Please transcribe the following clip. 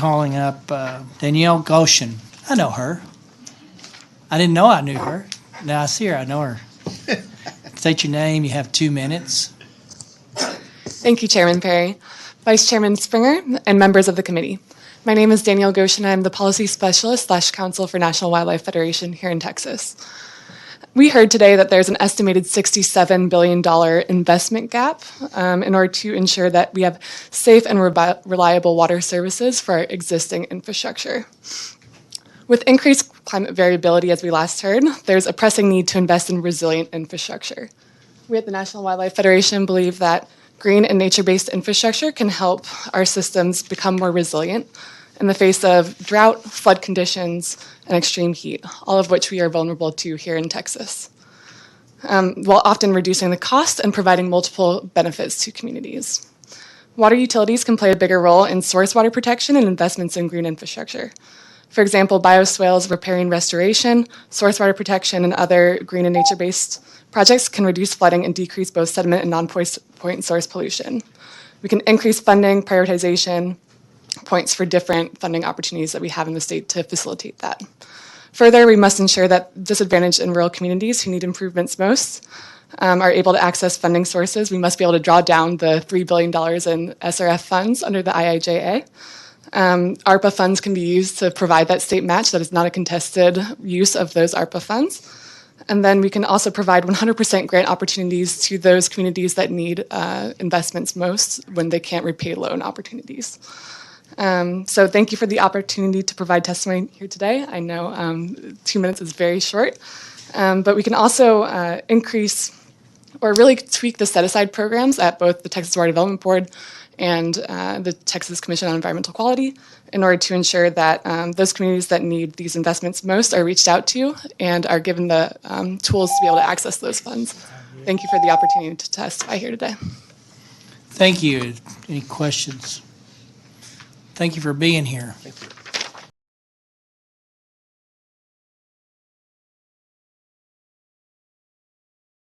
calling up Danielle Goshen. I know her. I didn't know I knew her. Now I see her, I know her. State your name. You have 2 minutes. Thank you, Chairman Perry, Vice Chairman Springer, and members of the committee. My name is Danielle Goshen. I'm the Policy Specialist / Counsel for National Wildlife Federation here in Texas. We heard today that there's an estimated $67 billion investment gap in order to ensure that we have safe and reliable water services for our existing infrastructure. With increased climate variability, as we last heard, there's a pressing need to invest in resilient infrastructure. We at the National Wildlife Federation believe that green and nature-based infrastructure can help our systems become more resilient in the face of drought, flood conditions, and extreme heat, all of which we are vulnerable to here in Texas, while often reducing the cost and providing multiple benefits to communities. Water utilities can play a bigger role in source water protection and investments in green infrastructure. For example, bioswales, riparian restoration, source water protection, and other green and nature-based projects can reduce flooding and decrease both sediment and non-point source pollution. We can increase funding, prioritization, points for different funding opportunities that we have in the state to facilitate that. Further, we must ensure that disadvantaged and rural communities who need improvements most are able to access funding sources. We must be able to draw down the $3 billion in SRF funds under the IIJA. ARPA funds can be used to provide that state match. That is not a contested use of those ARPA funds. And then we can also provide 100% grant opportunities to those communities that need investments most when they can't repay loan opportunities. So thank you for the opportunity to provide testimony here today. I know 2 minutes is very short, but we can also increase or really tweak the set-aside programs at both the Texas Water Development Board and the Texas Commission on Environmental Quality in order to ensure that those communities that need these investments most are reached out to and are given the tools to be able to access those funds. Thank you for the opportunity to testify here today. Thank you. Any questions? Thank you for being here. Thank you.